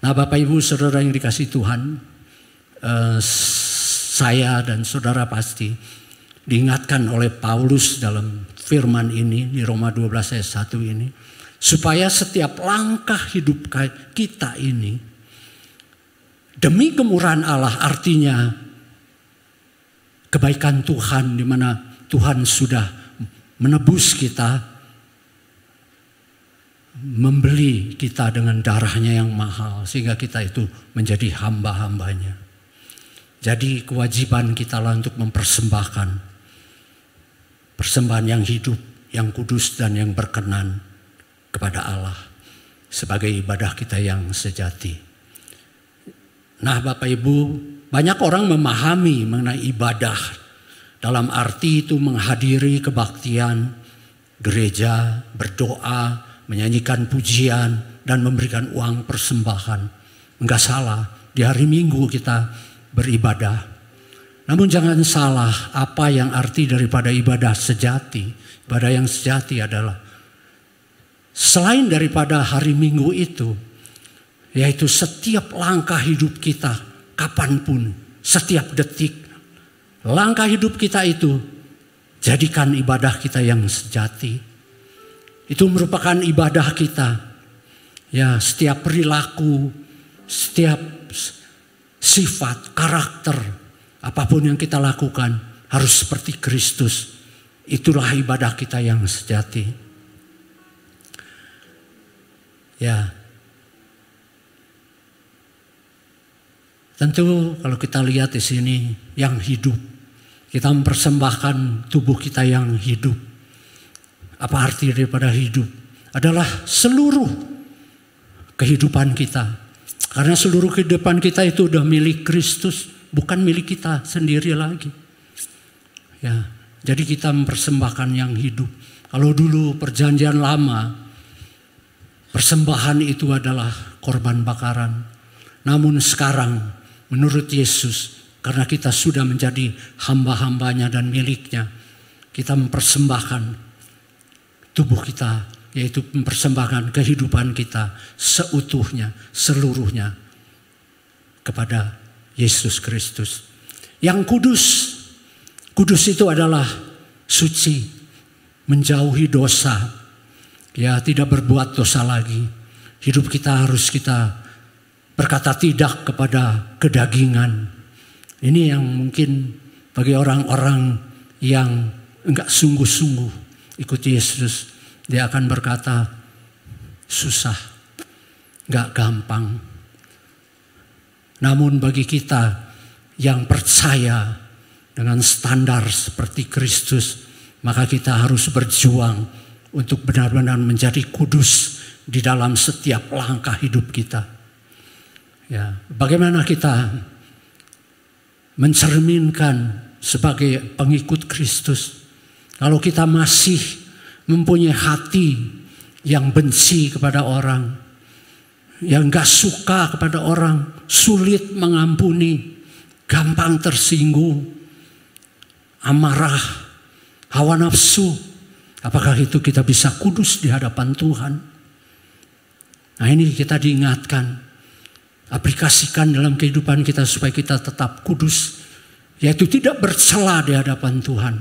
Nah, Bapak Ibu Saudara yang dikasihi Tuhan, saya dan saudara pasti diingatkan oleh Paulus dalam firman ini di Roma 12 ayat 1 ini, supaya setiap langkah hidup kita ini demi kemurahan Allah, artinya kebaikan Tuhan, di mana Tuhan sudah menebus kita, membeli kita dengan darahnya yang mahal, sehingga kita itu menjadi hamba-hambanya. Jadi kewajiban kita lah untuk mempersembahkan persembahan yang hidup, yang kudus, dan yang berkenan kepada Allah sebagai ibadah kita yang sejati. Nah, Bapak Ibu, banyak orang memahami mengenai ibadah dalam arti itu menghadiri kebaktian gereja, berdoa, menyanyikan pujian, dan memberikan uang persembahan. Enggak salah, di hari Minggu kita beribadah. Namun jangan salah apa yang arti daripada ibadah sejati. Ibadah yang sejati adalah selain daripada hari Minggu itu, Yaitu setiap langkah hidup kita, kapanpun, setiap detik. Langkah hidup kita itu, jadikan ibadah kita yang sejati. Itu merupakan ibadah kita. Ya, setiap perilaku, setiap sifat, karakter, apapun yang kita lakukan harus seperti Kristus. Itulah ibadah kita yang sejati. Ya. Tentu kalau kita lihat di sini yang hidup, kita mempersembahkan tubuh kita yang hidup. Apa arti daripada hidup? Adalah seluruh kehidupan kita. Karena seluruh kehidupan kita itu udah milik Kristus, bukan milik kita sendiri lagi. Ya, jadi kita mempersembahkan yang hidup. Kalau dulu perjanjian lama, persembahan itu adalah korban bakaran. Namun sekarang menurut Yesus, karena kita sudah menjadi hamba-hambanya dan miliknya, kita mempersembahkan tubuh kita, yaitu mempersembahkan kehidupan kita seutuhnya, seluruhnya kepada Yesus Kristus. Yang kudus, kudus itu adalah suci, menjauhi dosa, ya tidak berbuat dosa lagi. Hidup kita harus kita berkata tidak kepada kedagingan. Ini yang mungkin bagi orang-orang yang enggak sungguh-sungguh ikut Yesus, dia akan berkata susah, gak gampang. Namun bagi kita yang percaya dengan standar seperti Kristus, maka kita harus berjuang untuk benar-benar menjadi kudus di dalam setiap langkah hidup kita. Ya, bagaimana kita mencerminkan sebagai pengikut Kristus kalau kita masih mempunyai hati yang benci kepada orang, yang gak suka kepada orang, sulit mengampuni, gampang tersinggung, amarah, hawa nafsu. Apakah itu kita bisa kudus di hadapan Tuhan? Nah, ini kita diingatkan, aplikasikan dalam kehidupan kita supaya kita tetap kudus, yaitu tidak bercela di hadapan Tuhan.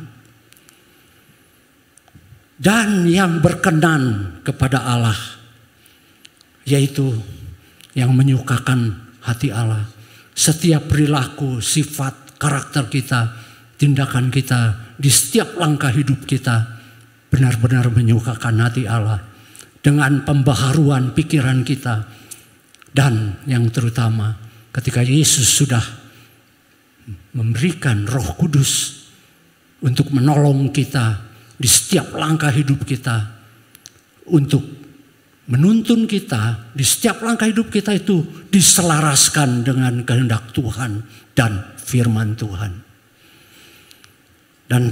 Dan yang berkenan kepada Allah, yaitu yang menyukakan hati Allah. Setiap perilaku, sifat, karakter kita, tindakan kita, di setiap langkah hidup kita benar-benar menyukakan hati Allah. Dengan pembaharuan pikiran kita. Dan yang terutama ketika Yesus sudah memberikan Roh Kudus untuk menolong kita di setiap langkah hidup kita, untuk menuntun kita di setiap langkah hidup kita itu diselaraskan dengan kehendak Tuhan dan firman Tuhan. Dan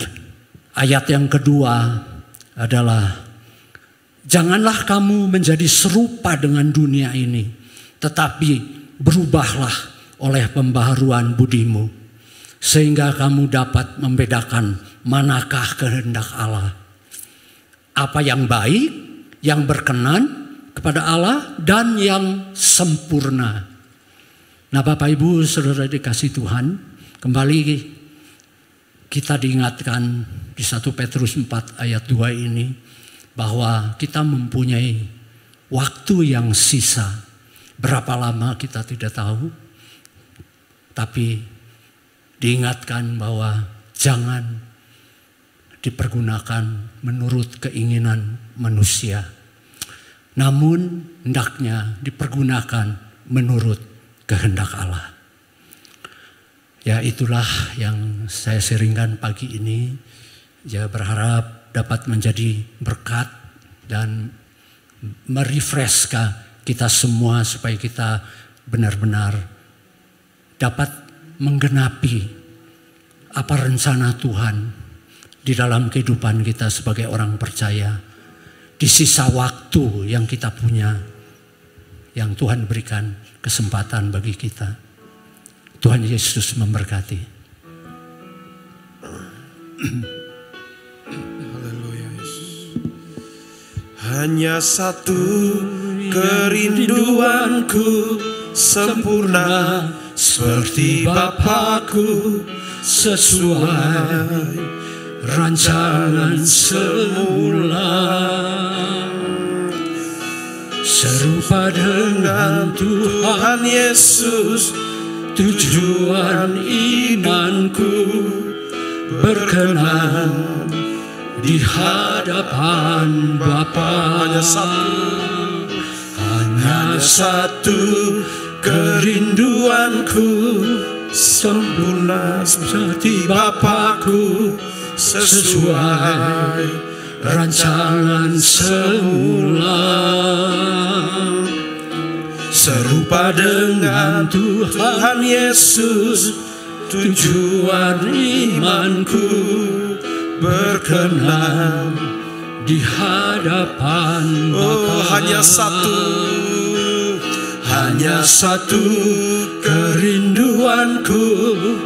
ayat yang kedua adalah, janganlah kamu menjadi serupa dengan dunia ini, tetapi berubahlah oleh pembaharuan budimu, sehingga kamu dapat membedakan manakah kehendak Allah, apa yang baik, yang berkenan kepada Allah, dan yang sempurna. Nah, Bapak Ibu Saudara dikasih Tuhan, kembali kita diingatkan di 1 Petrus 4 ayat 2 ini, bahwa kita mempunyai waktu yang sisa. Berapa lama kita tidak tahu, tapi diingatkan bahwa jangan dipergunakan menurut keinginan manusia, namun hendaknya dipergunakan menurut kehendak Allah. Ya, itulah yang saya sharingkan pagi ini. Ya, berharap dapat menjadi berkat dan merefreshkan kita semua supaya kita benar-benar dapat menggenapi apa rencana Tuhan di dalam kehidupan kita sebagai orang percaya, di sisa waktu yang kita punya, yang Tuhan berikan kesempatan bagi kita. Tuhan Yesus memberkati. Haleluya Yesus. Hanya satu kerinduanku sempurna seperti Bapa-Ku, sesuai rancangan semula, serupa dengan Tuhan Yesus, tujuan imanku, berkenan di hadapan Bapa. Hanya satu kerinduanku, sempurna seperti Bapa-Ku, sesuai rancangan semula, serupa dengan Tuhan Yesus, tujuan imanku, berkenan di hadapan Bapa. Hanya satu kerinduanku,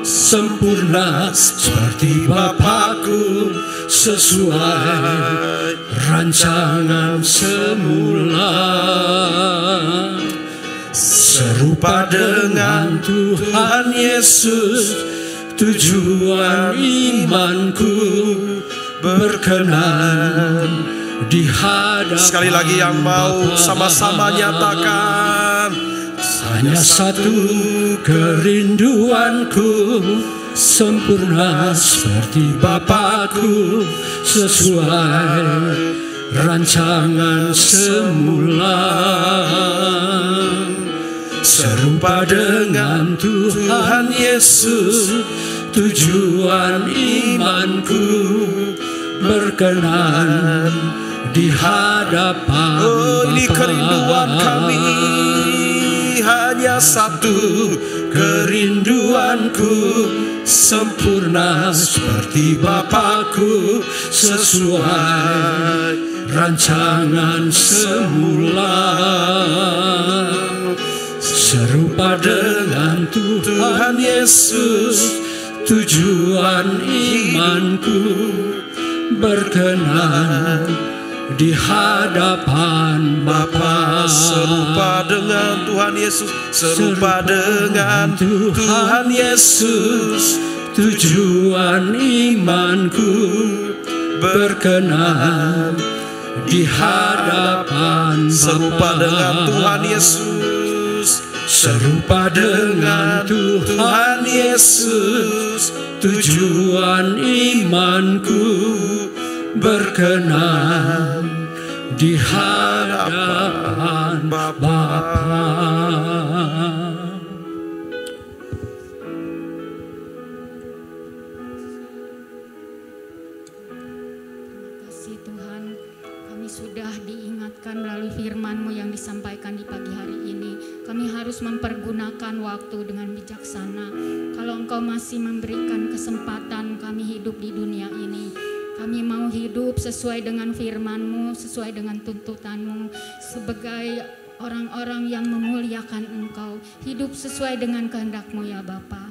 sempurna seperti Bapa-Ku, sesuai rancangan semula, serupa dengan Tuhan Yesus, tujuan imanku, berkenan di hadapan. Sekali lagi yang mau sama-sama nyatakan. Hanya satu kerinduanku, sempurna seperti Bapa-Ku, sesuai rancangan semula, serupa dengan Tuhan Yesus, tujuan imanku, berkenan di hadapan Bapa. Ini kerinduan kami. Hanya satu kerinduanku, sempurna seperti Bapa-Ku, sesuai rancangan semula, serupa dengan Tuhan Yesus, tujuan imanku, berkenan di hadapan Bapa. Serupa dengan Tuhan Yesus, serupa dengan Tuhan Yesus, tujuan imanku, berkenan di hadapan Bapa. Serupa dengan Tuhan Yesus, serupa dengan Tuhan Yesus, tujuan imanku, berkenan di hadapan Bapa. Kasih Tuhan, kami sudah diingatkan melalui firman-Mu yang disampaikan di pagi hari ini. Kami harus mempergunakan waktu dengan bijaksana. Kalau Engkau masih memberikan kesempatan kami hidup di dunia ini, kami mau hidup sesuai dengan firman-Mu, sesuai dengan tuntutan-Mu, sebagai orang-orang yang memuliakan Engkau, hidup sesuai dengan kehendak-Mu ya Bapa.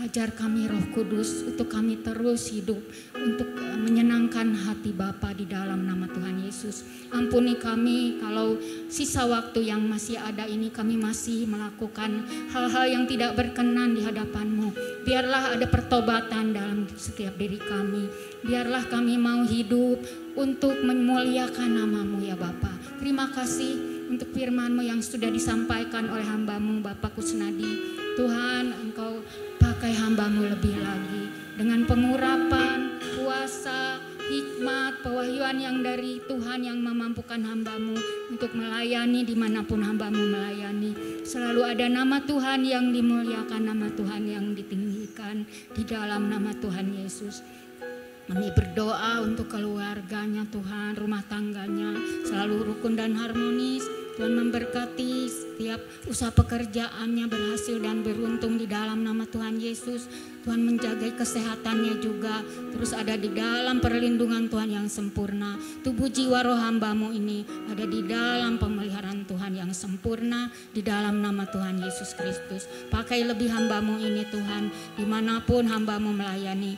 Ajar kami Roh Kudus untuk kami terus hidup untuk menyenangkan hati Bapa di dalam nama Tuhan Yesus. Ampuni kami kalau sisa waktu yang masih ada ini kami masih melakukan hal-hal yang tidak berkenan di hadapan-Mu. Biarlah ada pertobatan dalam setiap diri kami. Biarlah kami mau hidup untuk memuliakan nama-Mu ya Bapa. Terima kasih untuk firman-Mu yang sudah disampaikan oleh hamba-Mu Bapak Kusnadi. Tuhan, Engkau pakai hamba-Mu lebih lagi dengan pengurapan, kuasa, hikmat, pewahyuan yang dari Tuhan yang memampukan hamba-Mu untuk melayani dimanapun hamba-Mu melayani. Selalu ada nama Tuhan yang dimuliakan, nama Tuhan yang ditinggikan di dalam nama Tuhan Yesus. Kami berdoa untuk keluarganya Tuhan, rumah tangganya selalu rukun dan harmonis. Tuhan memberkati setiap usaha pekerjaannya berhasil dan beruntung di dalam nama Tuhan Yesus. Tuhan menjaga kesehatannya juga, terus ada di dalam perlindungan Tuhan yang sempurna. Tubuh jiwa roh hamba-Mu ini ada di dalam pemeliharaan Tuhan yang sempurna di dalam nama Tuhan Yesus Kristus. Pakai lebih hamba-Mu ini Tuhan, dimanapun hamba-Mu melayani.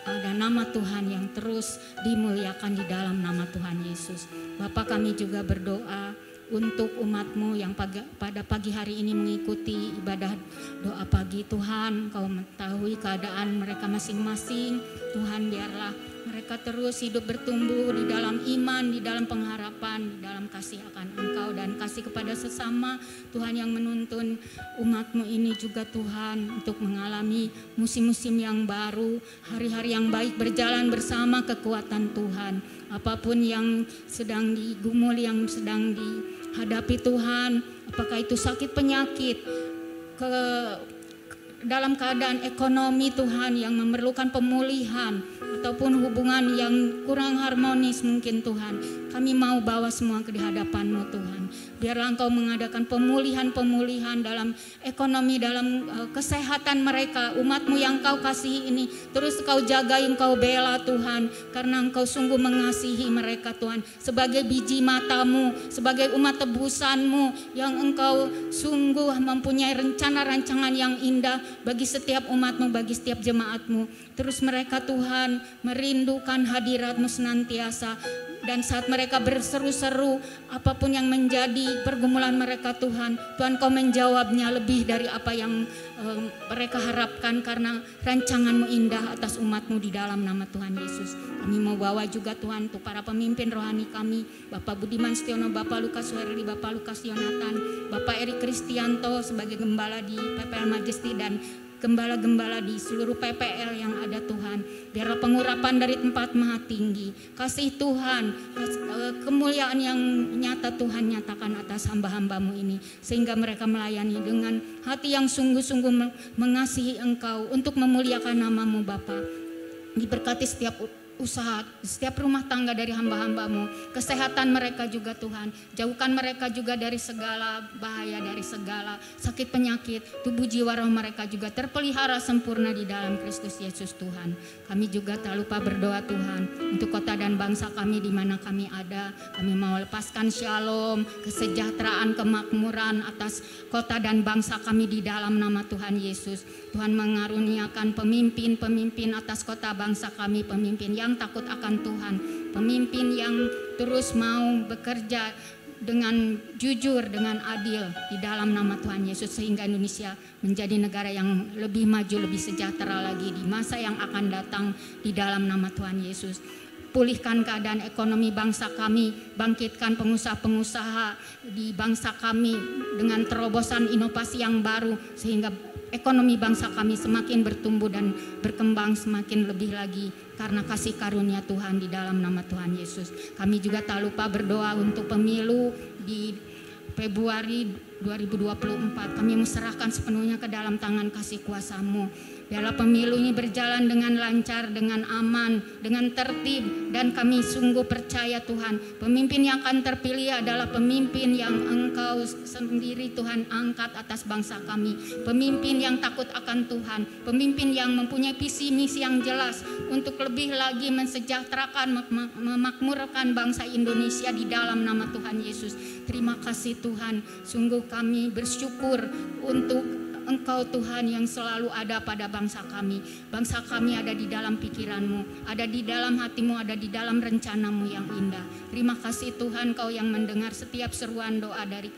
Ada nama Tuhan yang terus dimuliakan di dalam nama Tuhan Yesus. Bapa, kami juga berdoa untuk umat-Mu yang pada pagi hari ini mengikuti ibadah doa pagi. Tuhan, Kau mengetahui keadaan mereka masing-masing. Tuhan, biarlah mereka terus hidup bertumbuh di dalam iman, di dalam pengharapan, di dalam kasih akan Engkau dan kasih kepada sesama. Tuhan, yang menuntun umat-Mu ini juga Tuhan untuk mengalami musim-musim yang baru, hari-hari yang baik, berjalan bersama kekuatan Tuhan. Apapun yang sedang digumul, yang sedang dihadapi Tuhan, apakah itu sakit, penyakit, dalam keadaan ekonomi Tuhan yang memerlukan pemulihan, ataupun hubungan yang kurang harmonis mungkin Tuhan, kami mau bawa semua ke hadapan-Mu Tuhan. Biarlah Engkau mengadakan pemulihan dalam ekonomi, dalam kesehatan mereka, umat-Mu yang Kau kasihi ini. Terus Kau jagai, Engkau bela Tuhan, karena Engkau sungguh mengasihi mereka Tuhan. Sebagai biji mata-Mu, sebagai umat tebusan-Mu yang Engkau sungguh mempunyai rencana-rancangan yang indah bagi setiap umat-Mu, bagi setiap jemaat-Mu. Terus mereka Tuhan merindukan hadirat-Mu senantiasa. Dan saat mereka berseru-seru, apapun yang menjadi pergumulan mereka Tuhan, Tuhan Kau menjawabnya lebih dari apa yang mereka harapkan, karena rancangan-Mu indah atas umat-Mu di dalam nama Tuhan Yesus. Kami mau bawa juga Tuhan untuk para pemimpin rohani kami, Bapak Budiman Setiono, Bapak Lukas Werli, Bapak Lukas Yonatan, Bapak Erik Kristianto sebagai gembala di PPL Majesty, dan gembala-gembala di seluruh PPL yang ada Tuhan. Biarlah pengurapan dari tempat maha tinggi, kasih Tuhan, kemuliaan yang nyata Tuhan nyatakan atas hamba-hamba-Mu ini, sehingga mereka melayani dengan hati yang sungguh-sungguh mengasihi Engkau untuk memuliakan nama-Mu Bapa. Diberkati setiap usaha, setiap rumah tangga dari hamba-hamba-Mu, kesehatan mereka juga Tuhan, jauhkan mereka juga dari segala bahaya, dari segala sakit penyakit, tubuh jiwa roh mereka juga terpelihara sempurna di dalam Kristus Yesus Tuhan. Kami juga tak lupa berdoa Tuhan untuk kota dan bangsa kami di mana kami ada. Kami mau lepaskan shalom, kesejahteraan, kemakmuran atas kota dan bangsa kami di dalam nama Tuhan Yesus. Tuhan mengaruniakan pemimpin-pemimpin atas kota bangsa kami, pemimpin yang takut akan Tuhan, pemimpin yang terus mau bekerja dengan jujur, dengan adil di dalam nama Tuhan Yesus, sehingga Indonesia menjadi negara yang lebih maju, lebih sejahtera lagi di masa yang akan datang di dalam nama Tuhan Yesus. Pulihkan keadaan ekonomi bangsa kami, bangkitkan pengusaha-pengusaha di bangsa kami dengan terobosan inovasi yang baru, sehingga ekonomi bangsa kami semakin bertumbuh dan berkembang semakin lebih lagi karena kasih karunia Tuhan di dalam nama Tuhan Yesus. Kami juga tak lupa berdoa untuk pemilu di Februari 2024. Kami menserahkan sepenuhnya ke dalam tangan kasih kuasa-Mu. Biarlah pemilu ini berjalan dengan lancar, dengan aman, dengan tertib, dan kami sungguh percaya Tuhan, pemimpin yang akan terpilih adalah pemimpin yang Engkau sendiri Tuhan angkat atas bangsa kami, pemimpin yang takut akan Tuhan, pemimpin yang mempunyai visi misi yang jelas untuk lebih lagi mensejahterakan, memakmurkan bangsa Indonesia di dalam nama Tuhan Yesus. Terima kasih Tuhan, sungguh kami bersyukur untuk Engkau Tuhan yang selalu ada pada bangsa kami. Bangsa kami ada di dalam pikiran-Mu, ada di dalam hati-Mu, ada di dalam rencana-Mu yang indah. Terima kasih Tuhan, Kau yang mendengar setiap seruan doa dari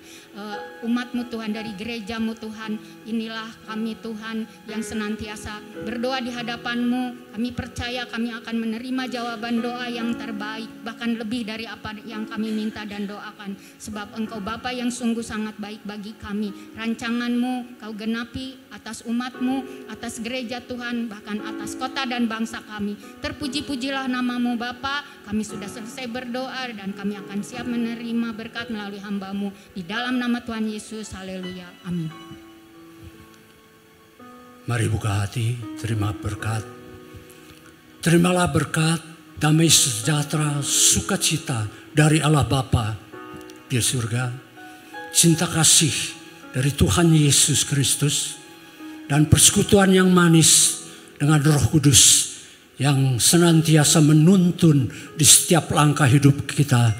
umat-Mu Tuhan, dari gereja-Mu Tuhan. Inilah kami Tuhan yang senantiasa berdoa di hadapan-Mu. Kami percaya kami akan menerima jawaban doa yang terbaik, bahkan lebih dari apa yang kami minta dan doakan. Sebab Engkau Bapa yang sungguh sangat baik bagi kami. Rancangan-Mu Kau genapi atas umat-Mu, atas gereja Tuhan, bahkan atas kota dan bangsa kami. Terpuji-pujilah nama-Mu Bapa. Kami sudah selesai berdoa dan kami akan siap menerima berkat melalui hamba-Mu di dalam nama Tuhan Yesus. Haleluya. Amin. Mari buka hati, terima berkat. Terimalah berkat, damai sejahtera, sukacita dari Allah Bapa di surga, cinta kasih dari Tuhan Yesus Kristus, dan persekutuan yang manis dengan Roh Kudus yang senantiasa menuntun di setiap langkah hidup kita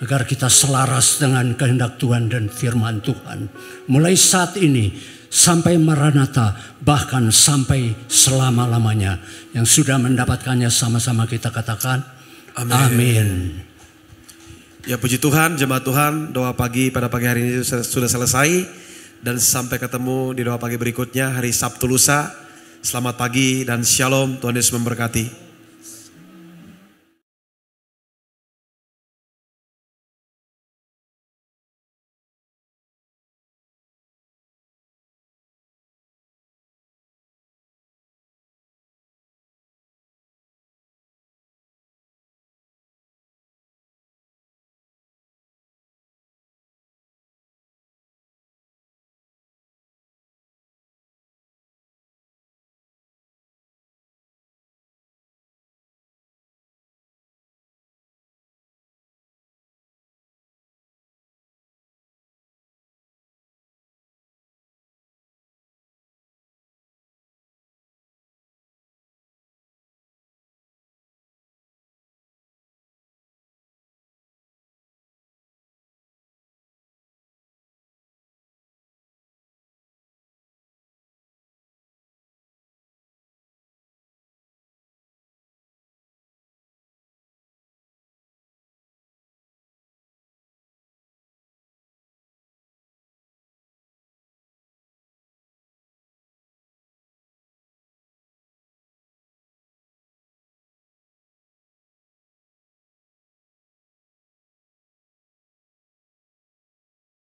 agar kita selaras dengan kehendak Tuhan dan firman Tuhan. Mulai saat ini sampai Maranatha, bahkan sampai selama-lamanya. Yang sudah mendapatkannya sama-sama kita katakan amin. Amin. Ya puji Tuhan, jemaat Tuhan, doa pagi pada pagi hari ini sudah selesai. Dan sampai ketemu di doa pagi berikutnya hari Sabtu lusa. Selamat pagi dan shalom, Tuhan Yesus memberkati.